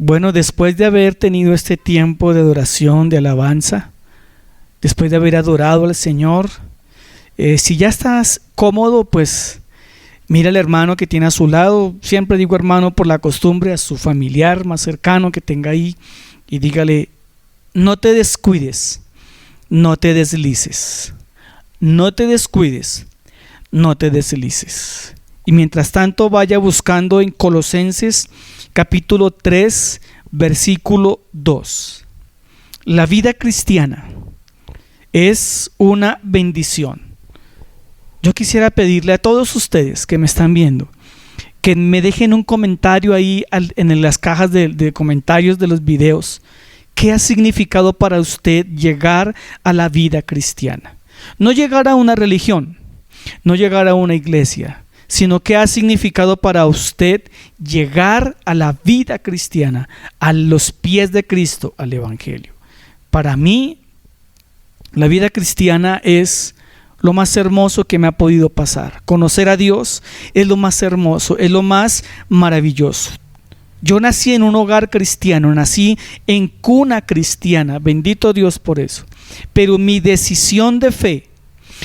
Bueno, después de haber tenido este tiempo de adoración, de alabanza, después de haber adorado al Señor, si ya estás cómodo, pues mira al hermano que tiene a su lado. Siempre digo hermano por la costumbre, a su familiar más cercano que tenga ahí, y dígale: no te descuides, no te deslices, no te descuides, no te deslices. Y mientras tanto vaya buscando en Colosenses capítulo 3 versículo 2. La vida cristiana es una bendición. Yo quisiera pedirle a todos ustedes que me están viendo que me dejen un comentario ahí en las cajas de comentarios de los videos. ¿Qué ha significado para usted llegar a la vida cristiana? No llegar a una religión, no llegar a una iglesia, sino qué ha significado para usted llegar a la vida cristiana, a los pies de Cristo, al Evangelio. Para mí, la vida cristiana es lo más hermoso que me ha podido pasar. Conocer a Dios es lo más hermoso, es lo más maravilloso. Yo nací en un hogar cristiano, nací en cuna cristiana, bendito Dios por eso. Pero mi decisión de fe,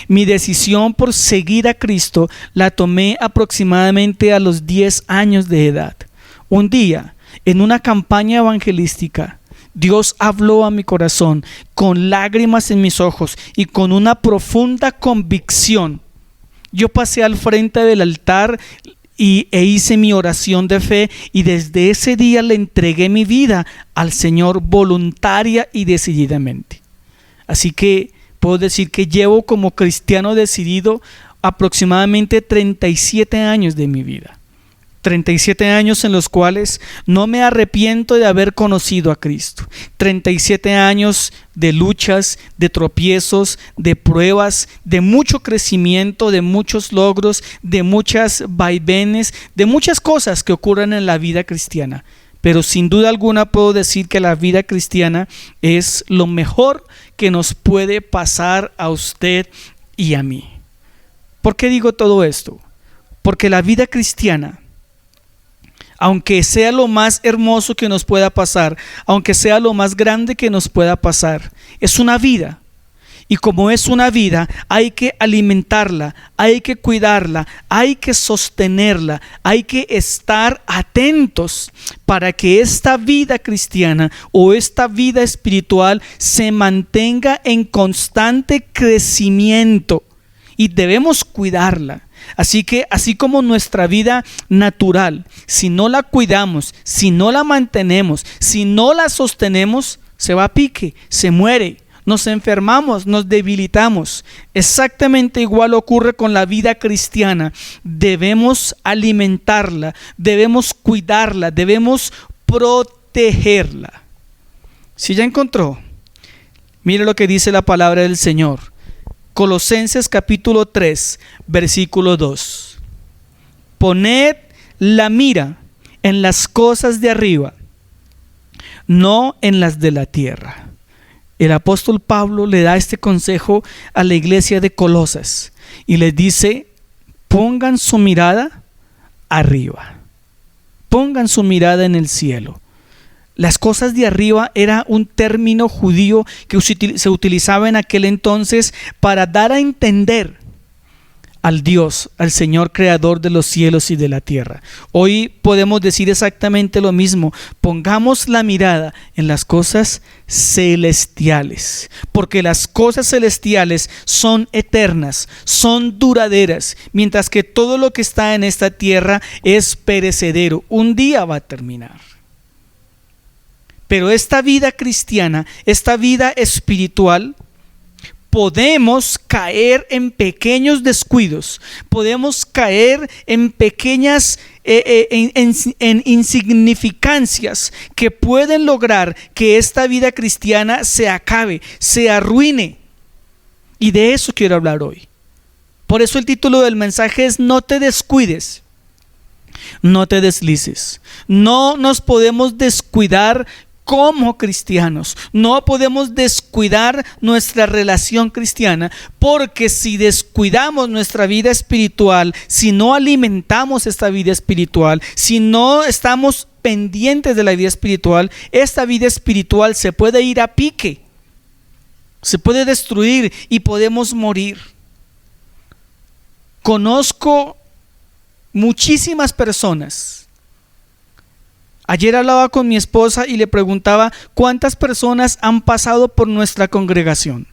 mi decisión por seguir a Cristo, la tomé aproximadamente a los 10 años de edad. Un día, en una campaña evangelística, Dios habló a mi corazón con lágrimas en mis ojos y con una profunda convicción. Yo pasé al frente del altar e hice mi oración de fe, y desde ese día le entregué mi vida al Señor voluntaria y decididamente. Así que puedo decir que llevo como cristiano decidido aproximadamente 37 años de mi vida. 37 años en los cuales no me arrepiento de haber conocido a Cristo. 37 años de luchas, de tropiezos, de pruebas, de mucho crecimiento, de muchos logros, de muchas vaivenes, de muchas cosas que ocurren en la vida cristiana. Pero sin duda alguna puedo decir que la vida cristiana es lo mejor que nos puede pasar a usted y a mí. ¿Por qué digo todo esto? Porque la vida cristiana, aunque sea lo más hermoso que nos pueda pasar, aunque sea lo más grande que nos pueda pasar, es una vida. Y como es una vida, hay que alimentarla, hay que cuidarla, hay que sostenerla, hay que estar atentos para que esta vida cristiana o esta vida espiritual se mantenga en constante crecimiento, y debemos cuidarla. Así que así como nuestra vida natural, si no la cuidamos, si no la mantenemos, si no la sostenemos, se va a pique, se muere, nos enfermamos, nos debilitamos. Exactamente igual ocurre con la vida cristiana. Debemos alimentarla, debemos cuidarla, debemos protegerla. Si ya encontró, mire lo que dice la palabra del Señor. Colosenses capítulo 3, versículo 2. Poned la mira en las cosas de arriba, no en las de la tierra. El apóstol Pablo le da este consejo a la iglesia de Colosas y les dice: pongan su mirada arriba, pongan su mirada en el cielo. Las cosas de arriba era un término judío que se utilizaba en aquel entonces para dar a entender al Dios, al Señor creador de los cielos y de la tierra. Hoy podemos decir exactamente lo mismo: pongamos la mirada en las cosas celestiales, porque las cosas celestiales son eternas, son duraderas, mientras que todo lo que está en esta tierra es perecedero, un día va a terminar. Pero esta vida cristiana, esta vida espiritual, podemos caer en pequeños descuidos, podemos caer en pequeñas en insignificancias que pueden lograr que esta vida cristiana se acabe, se arruine. Y de eso quiero hablar hoy. Por eso el título del mensaje es: no te descuides, no te deslices. No nos podemos descuidar como cristianos. No podemos descuidar nuestra relación cristiana, porque si descuidamos nuestra vida espiritual, si no alimentamos esta vida espiritual, si no estamos pendientes de la vida espiritual, esta vida espiritual se puede ir a pique, se puede destruir y podemos morir. Conozco muchísimas personas. Ayer hablaba con mi esposa y le preguntaba cuántas personas han pasado por nuestra congregación.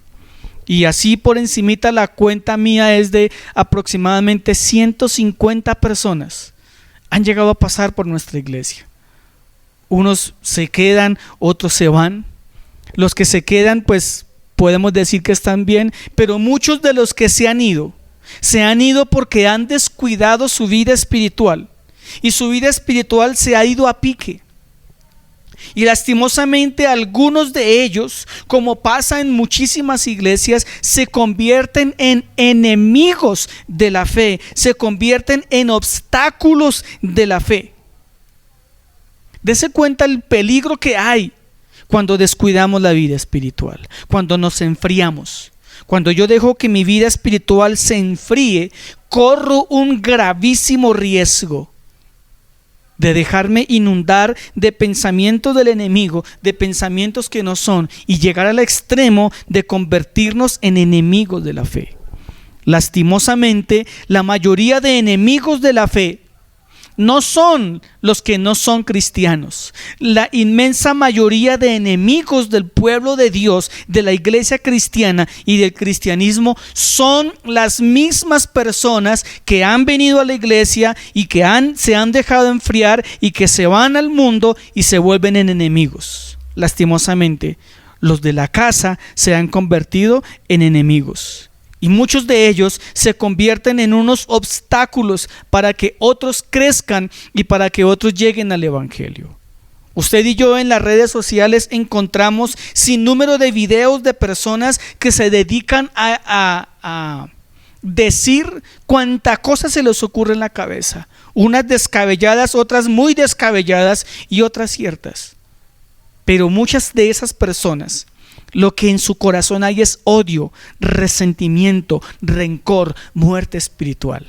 Y así por encimita la cuenta mía es de aproximadamente 150 personas han llegado a pasar por nuestra iglesia. Unos se quedan, otros se van. Los que se quedan, pues podemos decir que están bien, pero muchos de los que se han ido porque han descuidado su vida espiritual. Y su vida espiritual se ha ido a pique. Y lastimosamente algunos de ellos, como pasa en muchísimas iglesias, se convierten en enemigos de la fe, se convierten en obstáculos de la fe. Dese cuenta el peligro que hay cuando descuidamos la vida espiritual, cuando nos enfriamos. Cuando yo dejo que mi vida espiritual se enfríe, corro un gravísimo riesgo de dejarme inundar de pensamientos del enemigo, de pensamientos que no son, y llegar al extremo de convertirnos en enemigos de la fe. Lastimosamente, la mayoría de enemigos de la fe no son los que no son cristianos. La inmensa mayoría de enemigos del pueblo de Dios, de la iglesia cristiana y del cristianismo, son las mismas personas que han venido a la iglesia y que se han dejado enfriar y que se van al mundo y se vuelven en enemigos. Lastimosamente, los de la casa se han convertido en enemigos. Y muchos de ellos se convierten en unos obstáculos para que otros crezcan y para que otros lleguen al evangelio. Usted y yo en las redes sociales encontramos sin número de videos de personas que se dedican a decir cuánta cosa se les ocurre en la cabeza. Unas descabelladas, otras muy descabelladas y otras ciertas. Pero muchas de esas personas, lo que en su corazón hay es odio, resentimiento, rencor, muerte espiritual.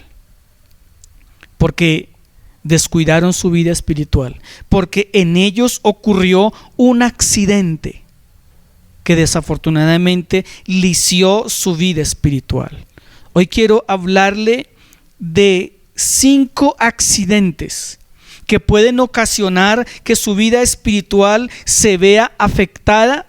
Porque descuidaron su vida espiritual. Porque en ellos ocurrió un accidente que desafortunadamente lició su vida espiritual. Hoy quiero hablarle de 5 accidentes que pueden ocasionar que su vida espiritual se vea afectada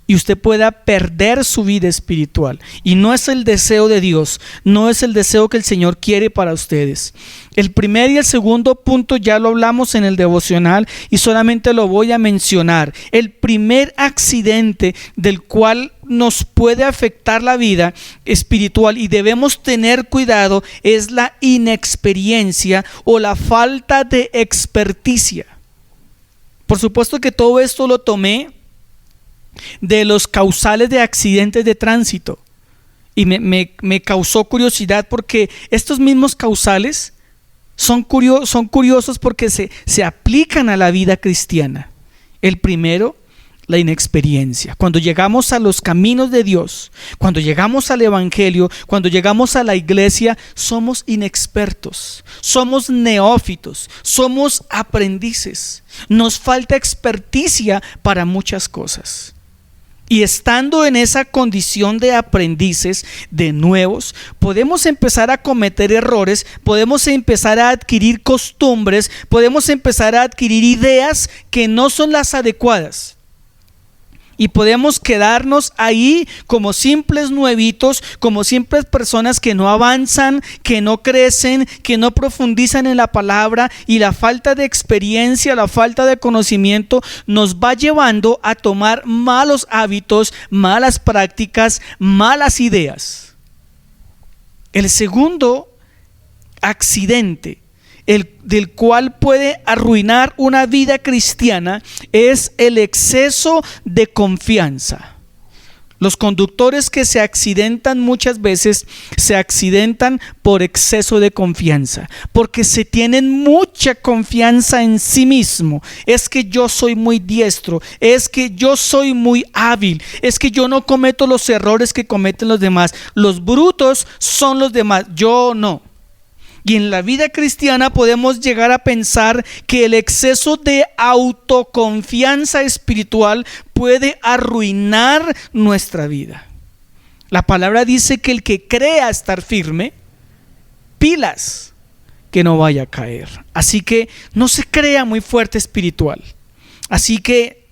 y usted pueda perder su vida espiritual. Y no es el deseo de Dios, no es el deseo que el Señor quiere para ustedes. El primer y el segundo punto ya lo hablamos en el devocional y solamente lo voy a mencionar. El primer accidente del cual nos puede afectar la vida espiritual y debemos tener cuidado es la inexperiencia o la falta de experticia. Por supuesto que todo esto lo tomé de los causales de accidentes de tránsito y me causó curiosidad porque estos mismos causales son curiosos porque se aplican a la vida cristiana. El primero, la inexperiencia. Cuando llegamos a los caminos de Dios, cuando llegamos al evangelio, cuando llegamos a la iglesia, somos inexpertos, somos neófitos, somos aprendices. Nos falta experticia para muchas cosas. Y estando en esa condición de aprendices, de nuevos, podemos empezar a cometer errores, podemos empezar a adquirir costumbres, podemos empezar a adquirir ideas que no son las adecuadas. Y podemos quedarnos ahí como simples nuevitos, como simples personas que no avanzan, que no crecen, que no profundizan en la palabra, y la falta de experiencia, la falta de conocimiento nos va llevando a tomar malos hábitos, malas prácticas, malas ideas. El segundo accidente del cual puede arruinar una vida cristiana es el exceso de confianza. Los conductores que se accidentan muchas veces se accidentan por exceso de confianza, porque se tienen mucha confianza en sí mismo. Es que yo soy muy diestro, es que yo soy muy hábil, es que yo no cometo los errores que cometen los demás. Los brutos son los demás, yo no. Y en la vida cristiana podemos llegar a pensar que el exceso de autoconfianza espiritual puede arruinar nuestra vida. La palabra dice que el que crea estar firme, pilas, que no vaya a caer. Así que no se crea muy fuerte espiritual. Así que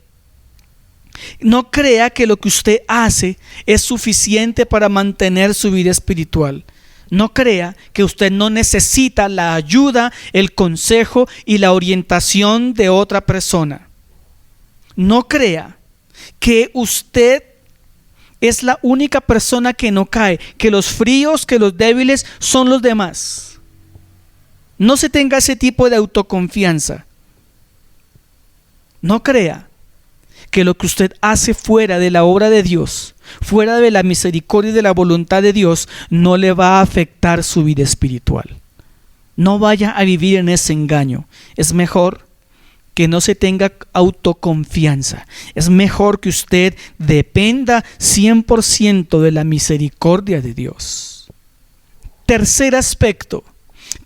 no crea que lo que usted hace es suficiente para mantener su vida espiritual. No crea que usted no necesita la ayuda, el consejo y la orientación de otra persona. No crea que usted es la única persona que no cae, que los fríos, que los débiles son los demás. No se tenga ese tipo de autoconfianza. No crea que lo que usted hace fuera de la obra de Dios, fuera de la misericordia y de la voluntad de Dios, no le va a afectar su vida espiritual. No vaya a vivir en ese engaño. Es mejor que no se tenga autoconfianza. Es mejor que usted dependa 100% de la misericordia de Dios. Tercer aspecto.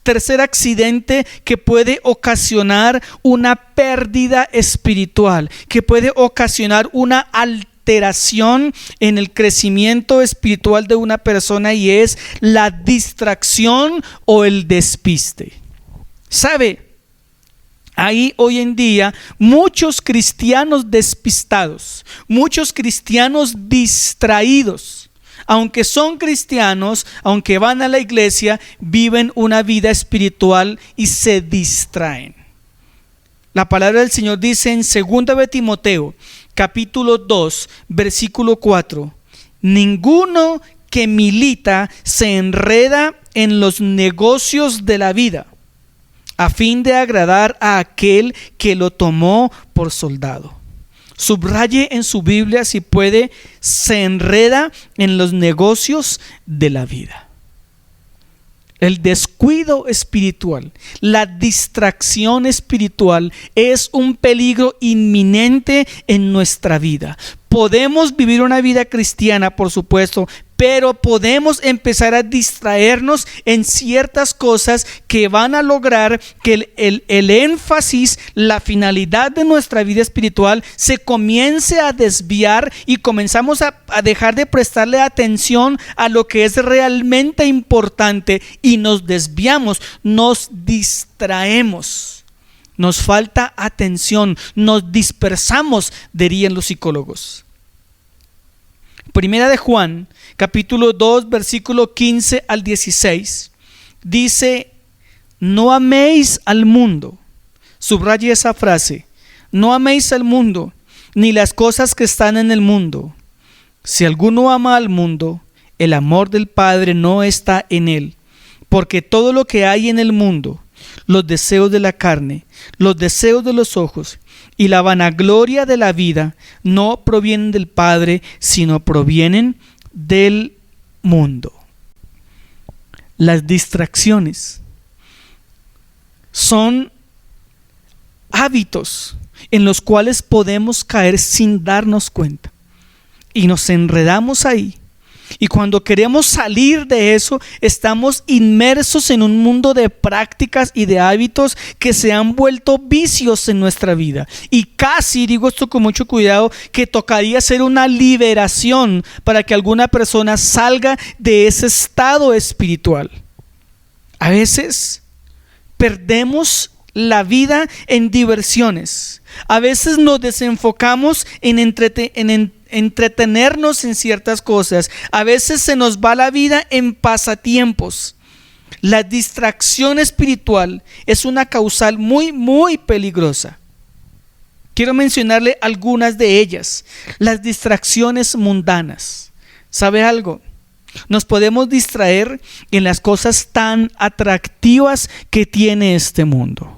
Tercer accidente que puede ocasionar una pérdida espiritual, que puede ocasionar una alteración en el crecimiento espiritual de una persona, y es la distracción o el despiste. ¿Sabe? Hay hoy en día muchos cristianos despistados, muchos cristianos distraídos. Aunque son cristianos, aunque van a la iglesia, viven una vida espiritual y se distraen. La palabra del Señor dice en 2 de Timoteo, capítulo 2, versículo 4: ninguno que milita se enreda en los negocios de la vida, a fin de agradar a aquel que lo tomó por soldado. Subraye en su Biblia, si puede, se enreda en los negocios de la vida. El descuido espiritual, la distracción espiritual es un peligro inminente en nuestra vida. Podemos vivir una vida cristiana, por supuesto, pero podemos empezar a distraernos en ciertas cosas que van a lograr que el énfasis, la finalidad de nuestra vida espiritual se comience a desviar y comenzamos a dejar de prestarle atención a lo que es realmente importante, y nos desviamos, nos distraemos, nos falta atención, nos dispersamos, dirían los psicólogos. Primera de Juan, capítulo 2, versículo 15 al 16, dice: no améis al mundo. Subraye esa frase: no améis al mundo, ni las cosas que están en el mundo. Si alguno ama al mundo, el amor del Padre no está en él. Porque todo lo que hay en el mundo, los deseos de la carne, los deseos de los ojos y la vanagloria de la vida, no provienen del Padre, sino provienen del mundo. Las distracciones son hábitos en los cuales podemos caer sin darnos cuenta, y nos enredamos ahí. Y cuando queremos salir de eso, estamos inmersos en un mundo de prácticas y de hábitos que se han vuelto vicios en nuestra vida. Y casi, digo esto con mucho cuidado, que tocaría hacer una liberación para que alguna persona salga de ese estado espiritual. A veces perdemos la vida en diversiones. A veces nos desenfocamos en entretenernos en ciertas cosas. A veces se nos va la vida en pasatiempos. La distracción espiritual es una causal muy peligrosa. Quiero mencionarle algunas de ellas. Las distracciones mundanas. ¿Sabe algo? Nos podemos distraer en las cosas tan atractivas que tiene este mundo.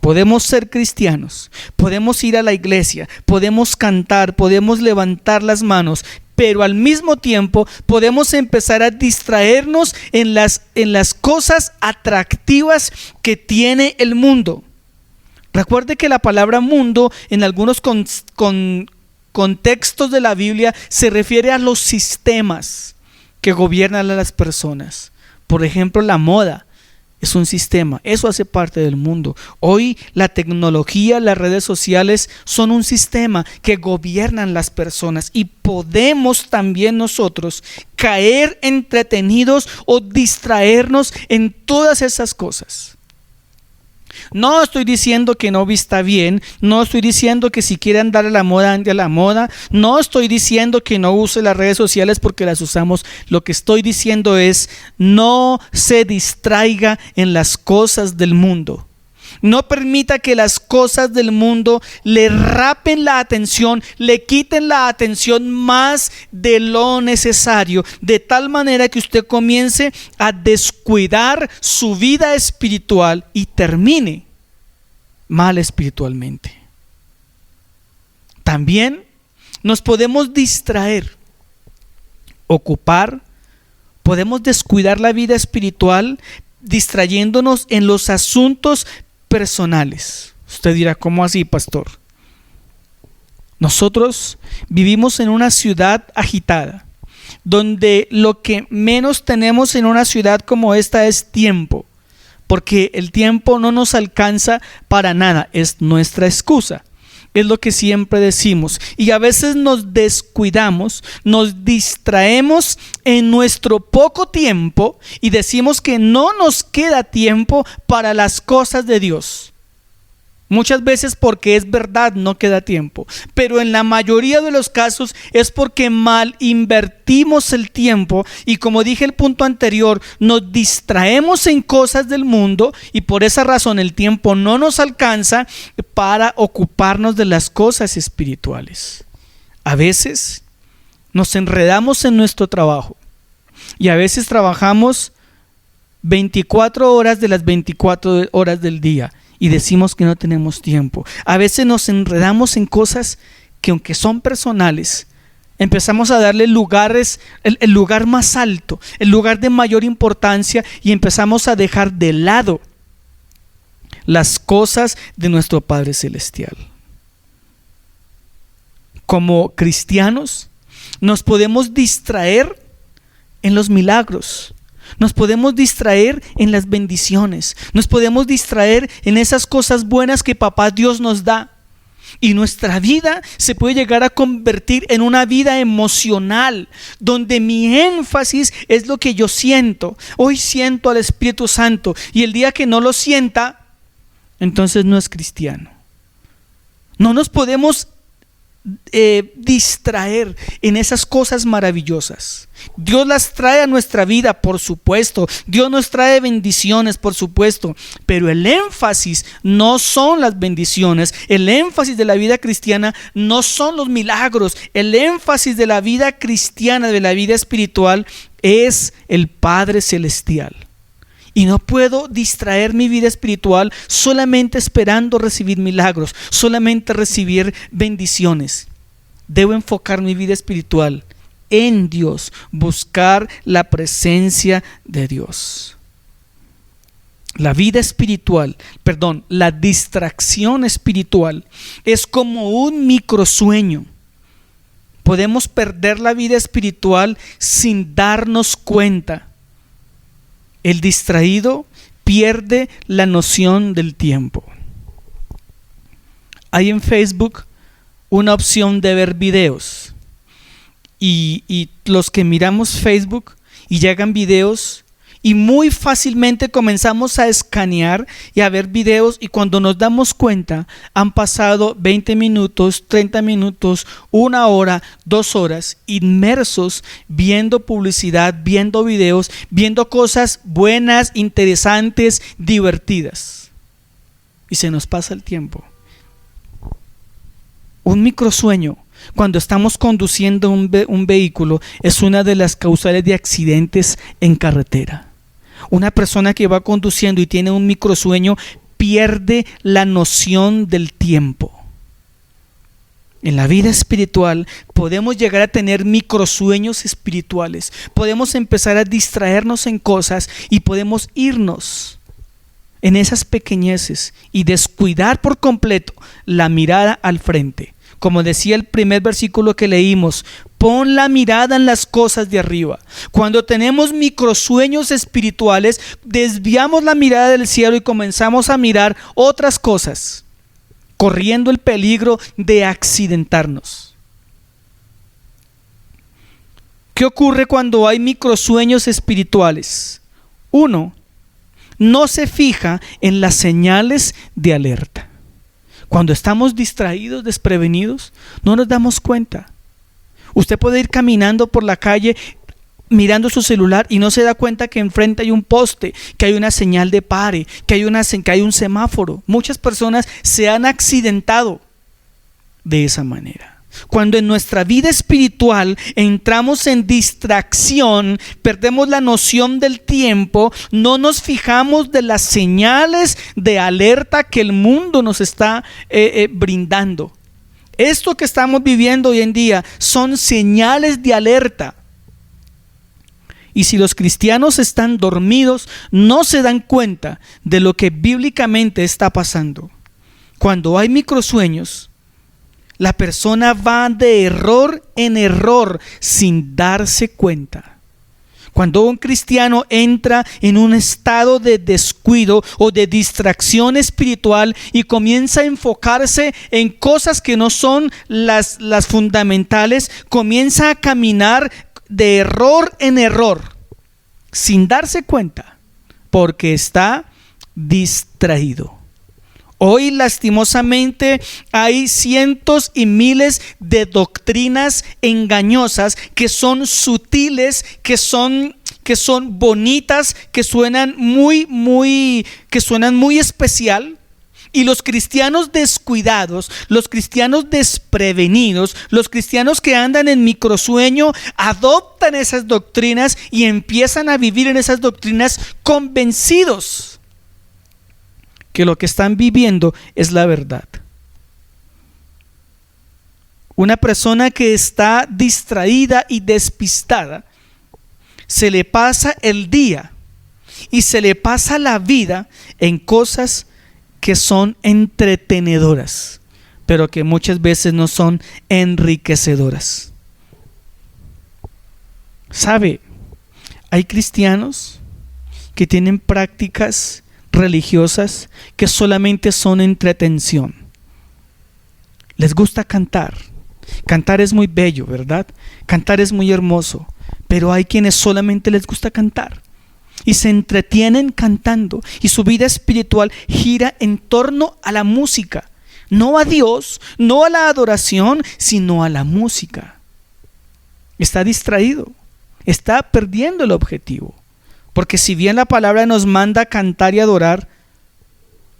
Podemos ser cristianos, podemos ir a la iglesia, podemos cantar, podemos levantar las manos, pero al mismo tiempo podemos empezar a distraernos en las cosas atractivas que tiene el mundo. Recuerde que la palabra mundo en algunos contextos de la Biblia se refiere a los sistemas que gobiernan a las personas. Por ejemplo, la moda es un sistema, eso hace parte del mundo. Hoy la tecnología, las redes sociales son un sistema que gobiernan las personas y podemos también nosotros caer entretenidos o distraernos en todas esas cosas. No estoy diciendo que no vista bien, no estoy diciendo que si quiere andar a la moda, ande a la moda, no estoy diciendo que no use las redes sociales porque las usamos. Lo que estoy diciendo es, no se distraiga en las cosas del mundo. No permita que las cosas del mundo le rapen la atención, le quiten la atención más de lo necesario, de tal manera que usted comience a descuidar su vida espiritual y termine mal espiritualmente. También nos podemos distraer, ocupar, podemos descuidar la vida espiritual distrayéndonos en los asuntos personales. Usted dirá, ¿cómo así, pastor? Nosotros vivimos en una ciudad agitada, donde lo que menos tenemos en una ciudad como esta es tiempo, porque el tiempo no nos alcanza para nada, es nuestra excusa. Es lo que siempre decimos, y a veces nos descuidamos, nos distraemos en nuestro poco tiempo y decimos que no nos queda tiempo para las cosas de Dios. Muchas veces porque es verdad, no queda tiempo, pero en la mayoría de los casos es porque mal invertimos el tiempo y, como dije el punto anterior, nos distraemos en cosas del mundo y por esa razón el tiempo no nos alcanza para ocuparnos de las cosas espirituales. A veces nos enredamos en nuestro trabajo y a veces trabajamos 24 horas de las 24 horas del día y decimos que no tenemos tiempo. A veces nos enredamos en cosas que, aunque son personales, empezamos a darle lugares, el lugar más alto, el lugar de mayor importancia, y empezamos a dejar de lado las cosas de nuestro Padre Celestial. Como cristianos nos podemos distraer en los milagros, nos podemos distraer en las bendiciones, nos podemos distraer en esas cosas buenas que Papá Dios nos da. Y nuestra vida se puede llegar a convertir en una vida emocional, donde mi énfasis es lo que yo siento. Hoy siento al Espíritu Santo, y el día que no lo sienta, entonces no es cristiano. No nos podemos distraer en esas cosas maravillosas. Dios las trae a nuestra vida, por supuesto. Dios nos trae bendiciones, por supuesto, pero el énfasis no son las bendiciones. El énfasis de la vida cristiana no son los milagros. El énfasis de la vida cristiana, de la vida espiritual, es el Padre Celestial. Y no puedo distraer mi vida espiritual solamente esperando recibir milagros, solamente recibir bendiciones. Debo enfocar mi vida espiritual en Dios, buscar la presencia de Dios. La distracción espiritual es como un microsueño. Podemos perder la vida espiritual sin darnos cuenta. El distraído pierde la noción del tiempo. Hay en Facebook una opción de ver videos, y los que miramos Facebook y llegan videos, y muy fácilmente comenzamos a escanear y a ver videos, y cuando nos damos cuenta han pasado 20 minutos, 30 minutos, 1 hora, 2 horas inmersos viendo publicidad, viendo videos, viendo cosas buenas, interesantes, divertidas, y se nos pasa el tiempo. Un microsueño cuando estamos conduciendo un vehículo es una de las causales de accidentes en carretera. Una persona que va conduciendo y tiene un microsueño pierde la noción del tiempo. En la vida espiritual podemos llegar a tener microsueños espirituales. Podemos empezar a distraernos en cosas y podemos irnos en esas pequeñeces y descuidar por completo la mirada al frente. Como decía el primer versículo que leímos, pon la mirada en las cosas de arriba. Cuando tenemos microsueños espirituales, desviamos la mirada del cielo y comenzamos a mirar otras cosas, corriendo el peligro de accidentarnos. ¿Qué ocurre cuando hay microsueños espirituales? Uno, no se fija en las señales de alerta. Cuando estamos distraídos, desprevenidos, no nos damos cuenta. Usted puede ir caminando por la calle mirando su celular y no se da cuenta que enfrente hay un poste, que hay una señal de pare, que hay un semáforo. Muchas personas se han accidentado de esa manera. Cuando en nuestra vida espiritual entramos en distracción, perdemos la noción del tiempo, no nos fijamos de las señales de alerta que el mundo nos está brindando. Esto que estamos viviendo hoy en día son señales de alerta. Y si los cristianos están dormidos, no se dan cuenta de lo que bíblicamente está pasando. Cuando hay microsueños, la persona va de error en error sin darse cuenta. Cuando un cristiano entra en un estado de descuido o de distracción espiritual y comienza a enfocarse en cosas que no son las fundamentales, comienza a caminar de error en error sin darse cuenta porque está distraído. Hoy lastimosamente hay cientos y miles de doctrinas engañosas que son sutiles, que son bonitas, que suenan muy especial. Y los cristianos descuidados, los cristianos desprevenidos, los cristianos que andan en microsueño, adoptan esas doctrinas y empiezan a vivir en esas doctrinas convencidos que lo que están viviendo es la verdad. Una persona que está distraída y despistada, se le pasa el día y se le pasa la vida en cosas que son entretenedoras, pero que muchas veces no son enriquecedoras. ¿Sabe? Hay cristianos que tienen prácticas religiosas que solamente son entretención. Les gusta cantar. Cantar es muy bello, ¿verdad? Cantar es muy hermoso, pero hay quienes solamente les gusta cantar y se entretienen cantando y su vida espiritual gira en torno a la música, no a Dios, no a la adoración, sino a la música. Está distraído, está perdiendo el objetivo. Porque si bien la palabra nos manda cantar y adorar,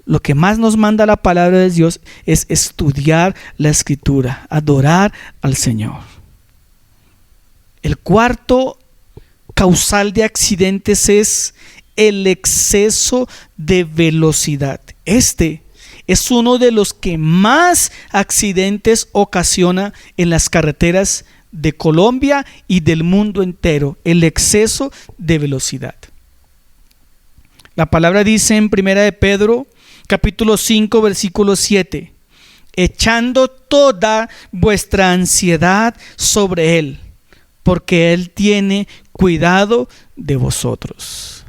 lo que más nos manda la palabra de Dios es estudiar la Escritura, adorar al Señor. El cuarto causal de accidentes es el exceso de velocidad. Este es uno de los que más accidentes ocasiona en las carreteras de Colombia y del mundo entero, el exceso de velocidad. La palabra dice en 1 de Pedro, capítulo 5, versículo 7, echando toda vuestra ansiedad sobre Él, porque Él tiene cuidado de vosotros.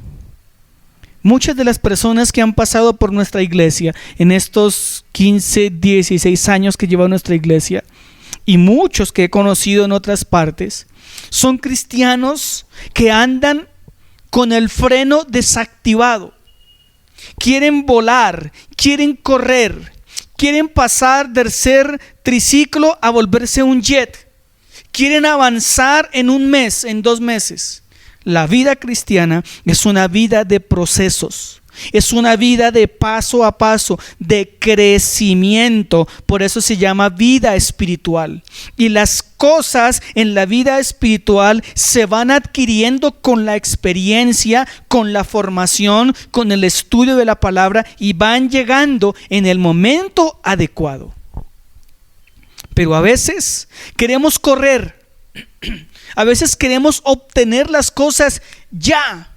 Muchas de las personas que han pasado por nuestra iglesia en estos 15, 16 años que lleva nuestra iglesia, y muchos que he conocido en otras partes, son cristianos que andan con el freno desactivado. Quieren volar, quieren correr, quieren pasar de ser triciclo a volverse un jet. Quieren avanzar en un mes, en 2 meses. La vida cristiana es una vida de procesos. Es una vida de paso a paso, de crecimiento. Por eso se llama vida espiritual. Y las cosas en la vida espiritual se van adquiriendo con la experiencia, con la formación, con el estudio de la palabra y van llegando en el momento adecuado. Pero a veces queremos correr, a veces queremos obtener las cosas ya.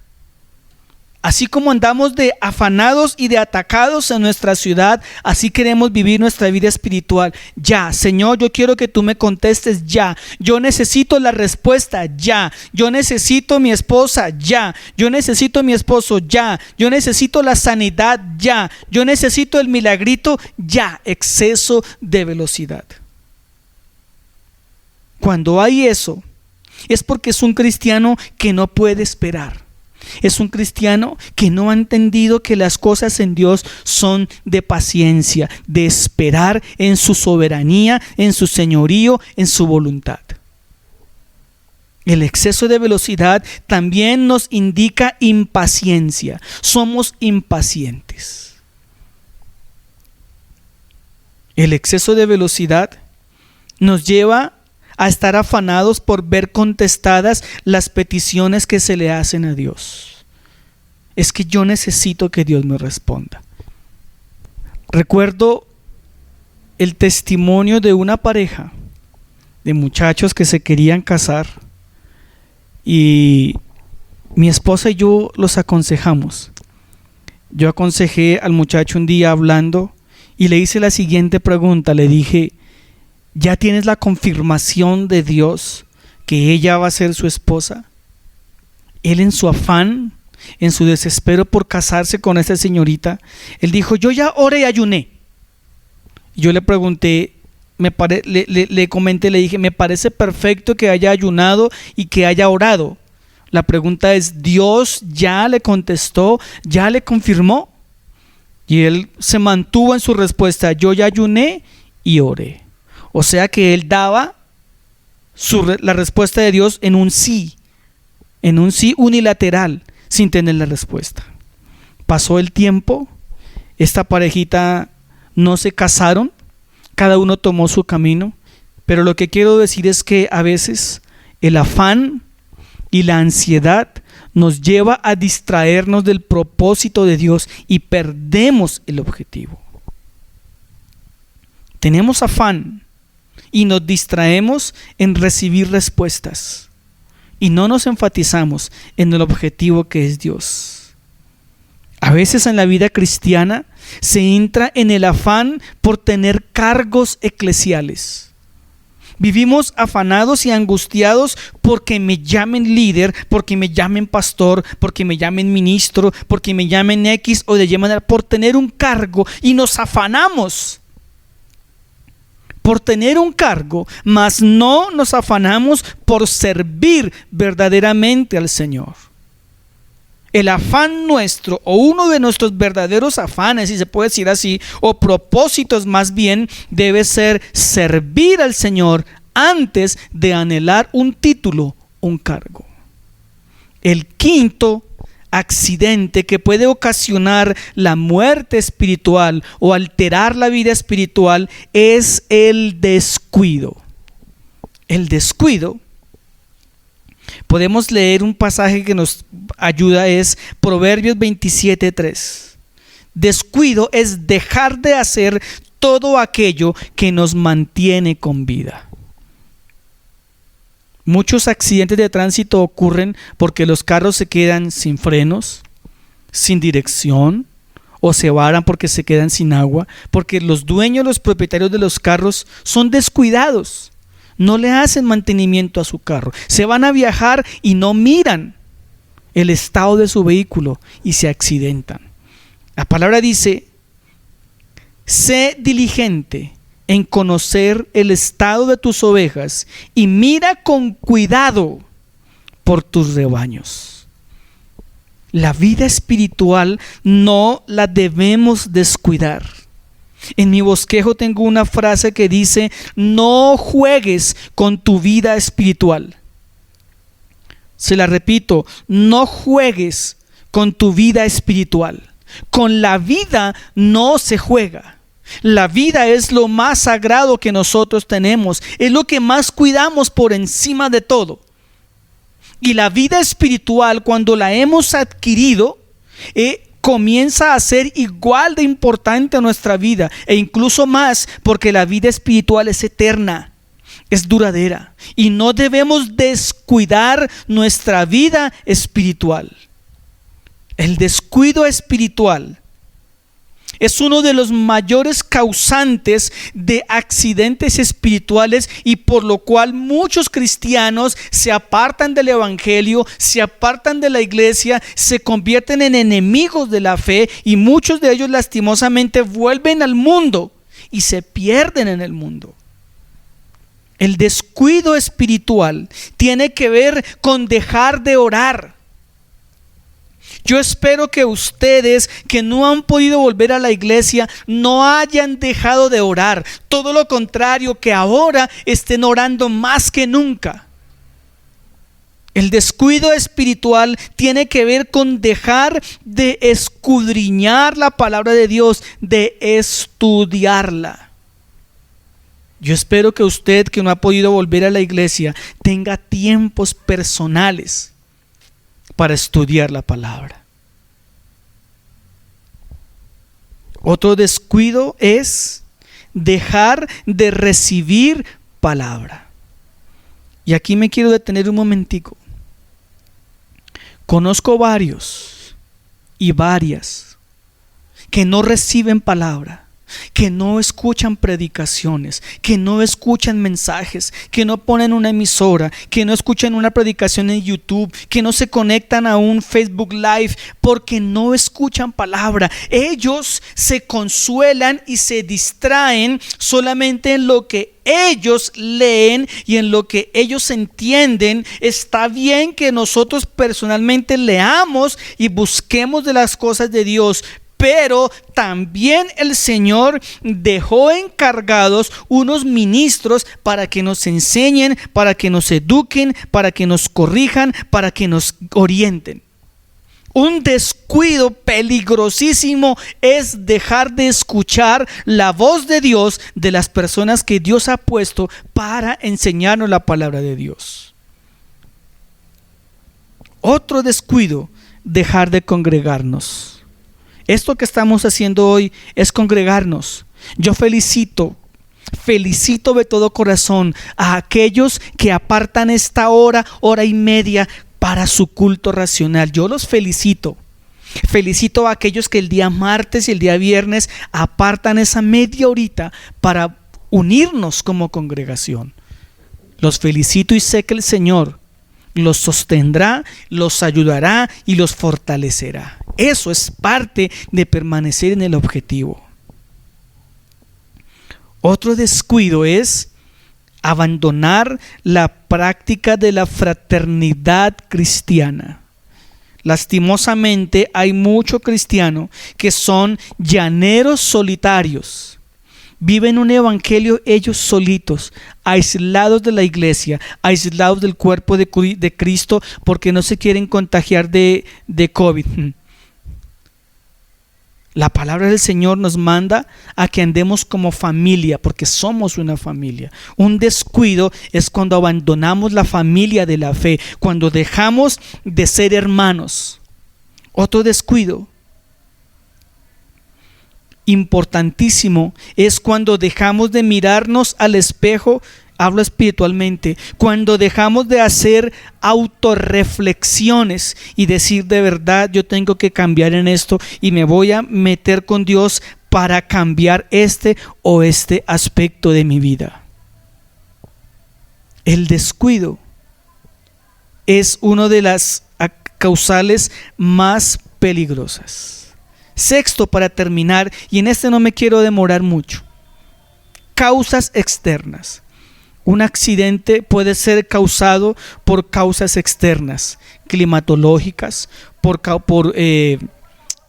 Así como andamos de afanados y de atacados en nuestra ciudad, así queremos vivir nuestra vida espiritual. Ya, Señor, yo quiero que tú me contestes ya. Yo necesito la respuesta ya. Yo necesito mi esposa ya. Yo necesito mi esposo ya. Yo necesito la sanidad ya. Yo necesito el milagrito ya. Exceso de velocidad. Cuando hay eso, es porque es un cristiano que no puede esperar. Es un cristiano que no ha entendido que las cosas en Dios son de paciencia, de esperar en su soberanía, en su señorío, en su voluntad. El exceso de velocidad también nos indica impaciencia. Somos impacientes. El exceso de velocidad nos lleva a estar afanados por ver contestadas las peticiones que se le hacen a Dios. Es que yo necesito que Dios me responda. Recuerdo el testimonio de una pareja de muchachos que se querían casar y mi esposa y yo los aconsejamos. Yo aconsejé al muchacho un día hablando y le hice la siguiente pregunta. Le dije: ¿ya tienes la confirmación de Dios que ella va a ser su esposa? Él, en su afán, en su desespero por casarse con esta señorita, él dijo: yo ya oré y ayuné. Yo le pregunté, le comenté, le dije: me parece perfecto que haya ayunado y que haya orado. La pregunta es: ¿Dios ya le contestó? ¿Ya le confirmó? Y él se mantuvo en su respuesta: yo ya ayuné y oré. O sea que él daba la respuesta de Dios en un sí unilateral, sin tener la respuesta. Pasó el tiempo, esta parejita no se casaron, cada uno tomó su camino, pero lo que quiero decir es que a veces el afán y la ansiedad nos lleva a distraernos del propósito de Dios y perdemos el objetivo. Tenemos afán y nos distraemos en recibir respuestas y no nos enfatizamos en el objetivo que es Dios. A veces en la vida cristiana se entra en el afán por tener cargos eclesiales. Vivimos afanados y angustiados porque me llamen líder, porque me llamen pastor, porque me llamen ministro, porque me llamen X o de Y manera, por tener un cargo, y nos afanamos por tener un cargo, mas no nos afanamos por servir verdaderamente al Señor. El afán nuestro, o uno de nuestros verdaderos afanes, si se puede decir así, o propósitos más bien, debe ser servir al Señor antes de anhelar un título, un cargo. El quinto accidente que puede ocasionar la muerte espiritual o alterar la vida espiritual es el descuido. El descuido, podemos leer un pasaje que nos ayuda, es Proverbios 27:3. Descuido es dejar de hacer todo aquello que nos mantiene con vida. Muchos accidentes de tránsito ocurren porque los carros se quedan sin frenos, sin dirección, o se varan porque se quedan sin agua, porque los dueños, los propietarios de los carros son descuidados, no le hacen mantenimiento a su carro, se van a viajar y no miran el estado de su vehículo y se accidentan. La palabra dice: sé diligente en conocer el estado de tus ovejas y mira con cuidado por tus rebaños. La vida espiritual no la debemos descuidar. En mi bosquejo tengo una frase que dice: no juegues con tu vida espiritual. Se la repito: no juegues con tu vida espiritual. Con la vida no se juega. La vida es lo más sagrado que nosotros tenemos, es lo que más cuidamos por encima de todo. Y la vida espiritual, cuando la hemos adquirido, comienza a ser igual de importante a nuestra vida, e incluso más, porque la vida espiritual es eterna, es duradera, y no debemos descuidar nuestra vida espiritual. El descuido espiritual es uno de los mayores causantes de accidentes espirituales, y por lo cual muchos cristianos se apartan del evangelio, se apartan de la iglesia, se convierten en enemigos de la fe, y muchos de ellos lastimosamente vuelven al mundo y se pierden en el mundo. El descuido espiritual tiene que ver con dejar de orar. Yo espero que ustedes que no han podido volver a la iglesia no hayan dejado de orar. Todo lo contrario, que ahora estén orando más que nunca. El descuido espiritual tiene que ver con dejar de escudriñar la palabra de Dios, de estudiarla. Yo espero que usted que no ha podido volver a la iglesia tenga tiempos personales para estudiar la palabra. Otro descuido es dejar de recibir palabra. Y aquí me quiero detener un momentico. Conozco varios y varias que no reciben palabra, que no escuchan predicaciones, que no escuchan mensajes, que no ponen una emisora, que no escuchan una predicación en YouTube, que no se conectan a un Facebook Live, porque no escuchan palabra. Ellos se consuelan y se distraen solamente en lo que ellos leen y en lo que ellos entienden. Está bien que nosotros personalmente leamos y busquemos de las cosas de Dios, pero también el Señor dejó encargados unos ministros para que nos enseñen, para que nos eduquen, para que nos corrijan, para que nos orienten. Un descuido peligrosísimo es dejar de escuchar la voz de Dios de las personas que Dios ha puesto para enseñarnos la palabra de Dios. Otro descuido, dejar de congregarnos. Esto que estamos haciendo hoy es congregarnos. Yo felicito de todo corazón a aquellos que apartan esta hora y media para su culto racional. Yo los felicito. Felicito a aquellos que el día martes y el día viernes apartan esa media horita para unirnos como congregación. Los felicito y sé que el Señor los sostendrá, los ayudará y los fortalecerá. Eso es parte de permanecer en el objetivo. Otro descuido es abandonar la práctica de la fraternidad cristiana. Lastimosamente hay muchos cristianos que son llaneros solitarios. Viven un evangelio ellos solitos, aislados de la iglesia, aislados del cuerpo de Cristo, porque no se quieren contagiar de COVID. La palabra del Señor nos manda a que andemos como familia, porque somos una familia. Un descuido es cuando abandonamos la familia de la fe, cuando dejamos de ser hermanos. Otro descuido importantísimo es cuando dejamos de mirarnos al espejo. Hablo espiritualmente, cuando dejamos de hacer autorreflexiones y decir: de verdad yo tengo que cambiar en esto y me voy a meter con Dios para cambiar este o este aspecto de mi vida. El descuido es una de las causales más peligrosas. Sexto, para terminar, y en este no me quiero demorar mucho: causas externas. Un accidente puede ser causado por causas externas, climatológicas, por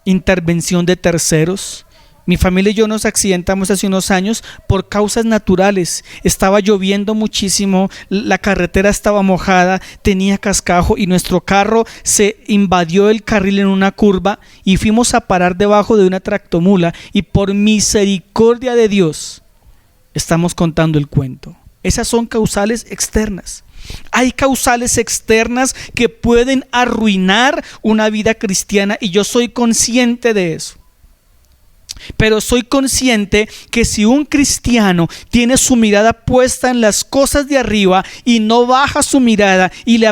intervención de terceros. Mi familia y yo nos accidentamos hace unos años por causas naturales. Estaba lloviendo muchísimo, la carretera estaba mojada, tenía cascajo y nuestro carro se invadió el carril en una curva y fuimos a parar debajo de una tractomula, y por misericordia de Dios estamos contando el cuento. Esas son causales externas. Hay causales externas que pueden arruinar una vida cristiana y yo soy consciente de eso. Pero soy consciente que si un cristiano tiene su mirada puesta en las cosas de arriba y no baja su mirada y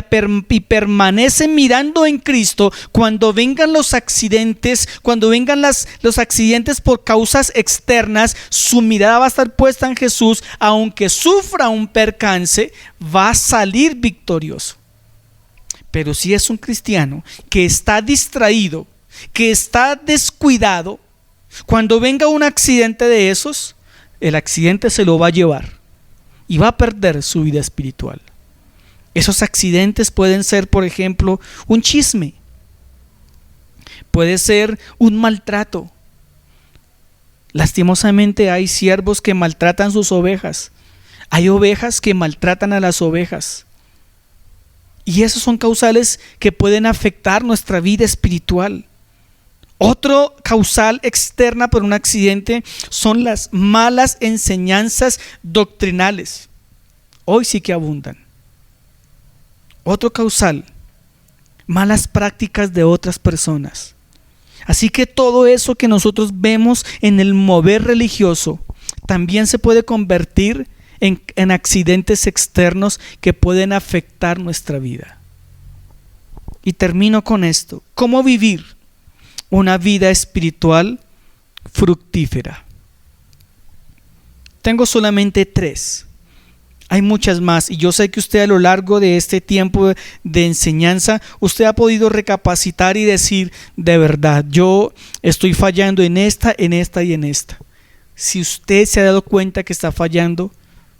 permanece mirando en Cristo, cuando vengan los accidentes, cuando vengan los accidentes por causas externas, su mirada va a estar puesta en Jesús. Aunque sufra un percance, va a salir victorioso. Pero si es un cristiano que está distraído, que está descuidado, cuando venga un accidente de esos, el accidente se lo va a llevar y va a perder su vida espiritual. Esos accidentes pueden ser, por ejemplo, un chisme, puede ser un maltrato. Lastimosamente hay siervos que maltratan sus ovejas, hay ovejas que maltratan a las ovejas, y esos son causales que pueden afectar nuestra vida espiritual. Otro causal externa por un accidente son las malas enseñanzas doctrinales. Hoy sí que abundan. Otro causal, malas prácticas de otras personas. Así que todo eso que nosotros vemos en el mover religioso también se puede convertir en accidentes externos que pueden afectar nuestra vida. Y termino con esto. ¿Cómo vivir una vida espiritual fructífera? Tengo solamente 3. Hay muchas más y yo sé que usted a lo largo de este tiempo de enseñanza, usted ha podido recapacitar y decir: de verdad, yo estoy fallando en esta y en esta. Si usted se ha dado cuenta que está fallando,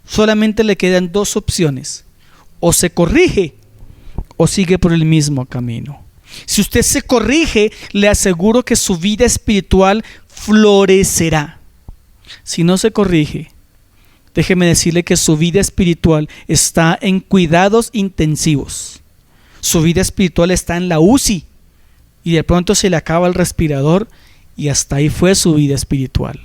solamente le quedan 2 opciones: o se corrige o sigue por el mismo camino. Si usted se corrige, le aseguro que su vida espiritual florecerá. Si no se corrige, déjeme decirle que su vida espiritual está en cuidados intensivos. Su vida espiritual está en la UCI y de pronto se le acaba el respirador y hasta ahí fue su vida espiritual.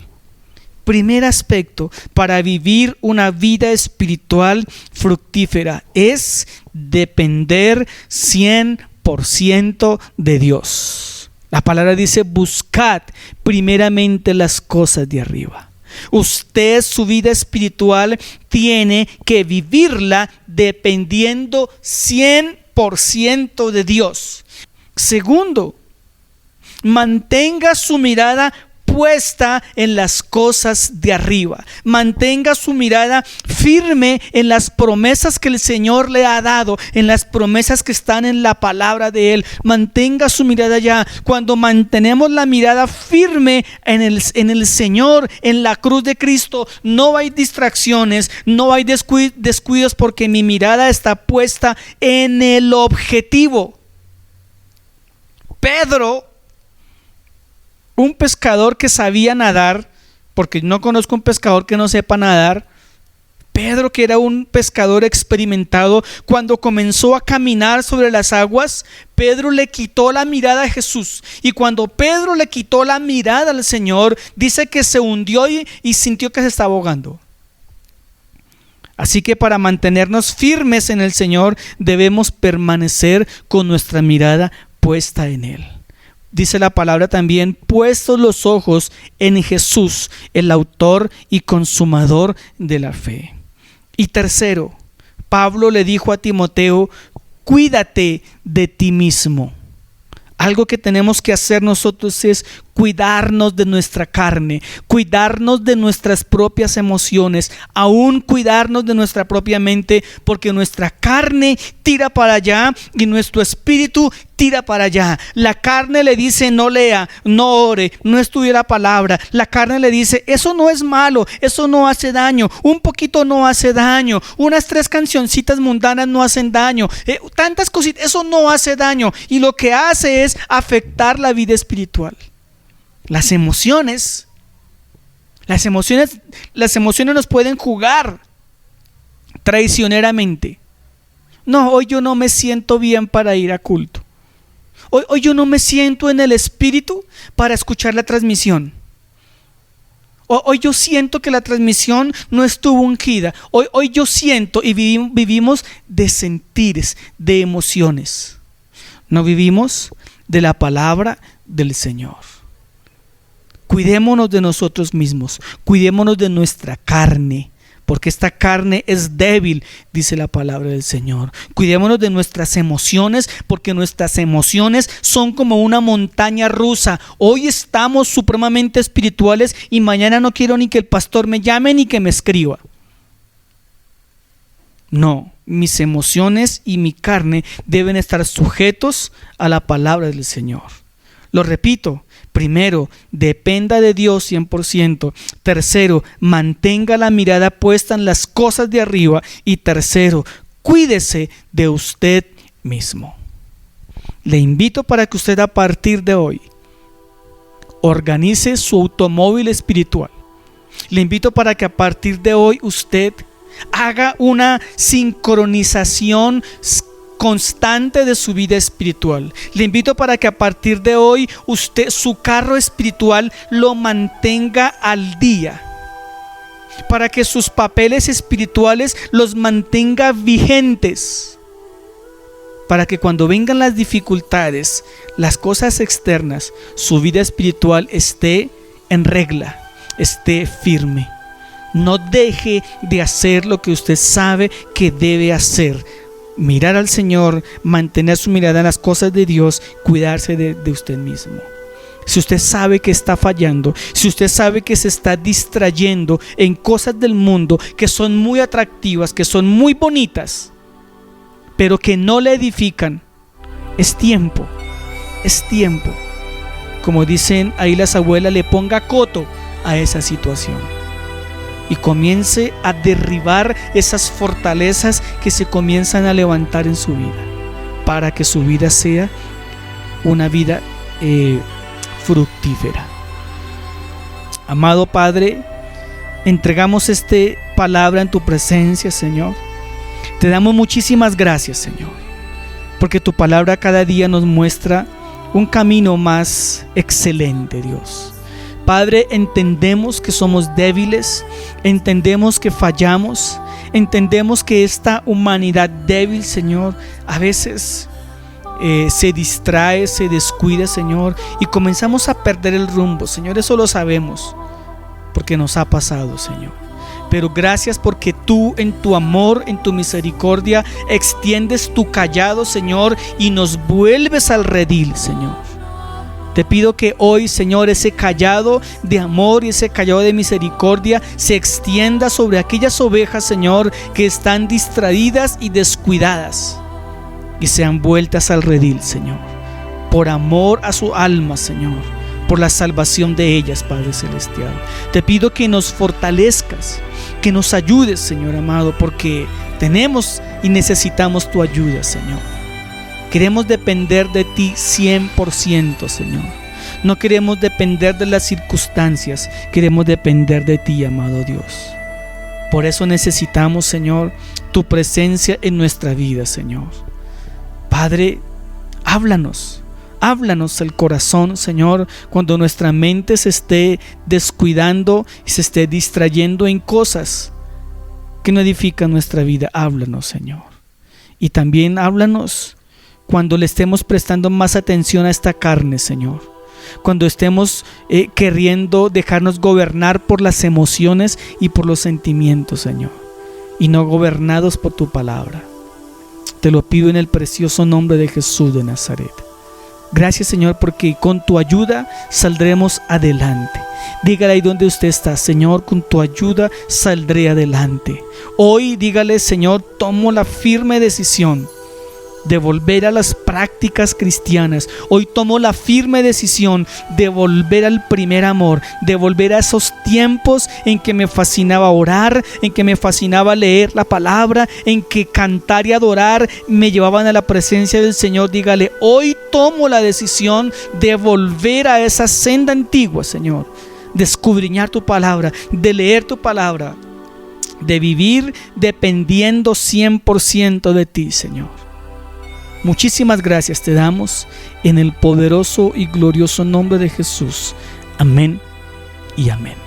Primer aspecto para vivir una vida espiritual fructífera es depender 100% de Dios. La palabra dice: buscad primeramente las cosas de arriba. Usted, su vida espiritual tiene que vivirla dependiendo 100% de Dios. Segundo, mantenga su mirada puesta en las cosas de arriba. Mantenga su mirada firme en las promesas que el Señor le ha dado, en las promesas que están en la palabra de Él. Mantenga su mirada allá. Cuando mantenemos la mirada firme en el Señor, en la cruz de Cristo, no hay distracciones, no hay descuidos, porque mi mirada está puesta en el objetivo. Pedro, un pescador que sabía nadar, porque no conozco un pescador que no sepa nadar. Pedro, que era un pescador experimentado, cuando comenzó a caminar sobre las aguas, Pedro le quitó la mirada a Jesús. Y cuando Pedro le quitó la mirada al Señor, dice que se hundió y sintió que se estaba ahogando. Así que para mantenernos firmes en el Señor, debemos permanecer con nuestra mirada puesta en Él. Dice la palabra también: puestos los ojos en Jesús, el autor y consumador de la fe. Y tercero, Pablo le dijo a Timoteo: cuídate de ti mismo. Algo que tenemos que hacer nosotros es cuidarnos de nuestra carne, cuidarnos de nuestras propias emociones, aún cuidarnos de nuestra propia mente, porque nuestra carne tira para allá y nuestro espíritu tira para allá. La carne le dice: no lea, no ore, no estudie la palabra. La carne le dice: eso no es malo, eso no hace daño, un poquito no hace daño, unas 3 cancioncitas mundanas no hacen daño, tantas cositas, eso no hace daño. Y lo que hace es afectar la vida espiritual. Las emociones nos pueden jugar traicioneramente. No, hoy yo no me siento bien para ir a culto. Hoy yo no me siento en el espíritu para escuchar la transmisión. Hoy yo siento que la transmisión no estuvo ungida. Hoy yo siento y vivimos de sentires, de emociones. No vivimos de la palabra del Señor. Cuidémonos de nosotros mismos, cuidémonos de nuestra carne, porque esta carne es débil, dice la palabra del Señor. Cuidémonos de nuestras emociones, porque nuestras emociones son como una montaña rusa. Hoy estamos supremamente espirituales y mañana no quiero ni que el pastor me llame ni que me escriba. No, mis emociones y mi carne deben estar sujetos a la palabra del Señor. Lo repito, primero, dependa de Dios 100%. Tercero, mantenga la mirada puesta en las cosas de arriba. Y tercero, cuídese de usted mismo. Le invito para que usted a partir de hoy organice su automóvil espiritual. Le invito para que a partir de hoy usted haga una sincronización constante de su vida espiritual. Le invito para que a partir de hoy usted su carro espiritual lo mantenga al día, para que sus papeles espirituales los mantenga vigentes, para que cuando vengan las dificultades, las cosas externas, su vida espiritual esté en regla, esté firme. No deje de hacer lo que usted sabe que debe hacer: mirar al Señor, mantener su mirada en las cosas de Dios, cuidarse de usted mismo. Si usted sabe que está fallando, si usted sabe que se está distrayendo en cosas del mundo que son muy atractivas, que son muy bonitas, pero que no le edifican, es tiempo, como dicen ahí las abuelas, le ponga coto a esa situación y comience a derribar esas fortalezas que se comienzan a levantar en su vida, para que su vida sea una vida fructífera. Amado Padre, entregamos esta palabra en tu presencia, Señor. Te damos muchísimas gracias, Señor, porque tu palabra cada día nos muestra un camino más excelente, Dios. Padre, entendemos que somos débiles, entendemos que fallamos, entendemos que esta humanidad débil, Señor, a veces se distrae, se descuida, Señor, y comenzamos a perder el rumbo, Señor. Eso lo sabemos porque nos ha pasado, Señor. Pero gracias porque tú en tu amor, en tu misericordia, extiendes tu cayado, Señor, y nos vuelves al redil, Señor. Te pido que hoy, Señor, ese cayado de amor y ese cayado de misericordia se extienda sobre aquellas ovejas, Señor, que están distraídas y descuidadas, y sean vueltas al redil, Señor, por amor a su alma, Señor, por la salvación de ellas, Padre Celestial. Te pido que nos fortalezcas, que nos ayudes, Señor amado, porque tenemos y necesitamos tu ayuda, Señor. Queremos depender de ti 100%, Señor. No queremos depender de las circunstancias, queremos depender de ti, amado Dios. Por eso necesitamos, Señor, tu presencia en nuestra vida, Señor. Padre, háblanos el corazón, Señor, cuando nuestra mente se esté descuidando y se esté distrayendo en cosas que no edifican nuestra vida. Háblanos, Señor. Y también háblanos cuando le estemos prestando más atención a esta carne, Señor. Cuando estemos queriendo dejarnos gobernar por las emociones y por los sentimientos, Señor, y no gobernados por tu palabra. Te lo pido en el precioso nombre de Jesús de Nazaret. Gracias, Señor, porque con tu ayuda saldremos adelante. Dígale ahí donde usted está: Señor, con tu ayuda saldré adelante. Hoy dígale: Señor, tomo la firme decisión de volver a las prácticas cristianas. Hoy tomo la firme decisión de volver al primer amor, de volver a esos tiempos en que me fascinaba orar, en que me fascinaba leer la palabra, en que cantar y adorar me llevaban a la presencia del Señor. Dígale: hoy tomo la decisión de volver a esa senda antigua, Señor, de escudriñar tu palabra, de leer tu palabra, de vivir dependiendo 100% de ti, Señor. Muchísimas gracias te damos en el poderoso y glorioso nombre de Jesús. Amén y amén.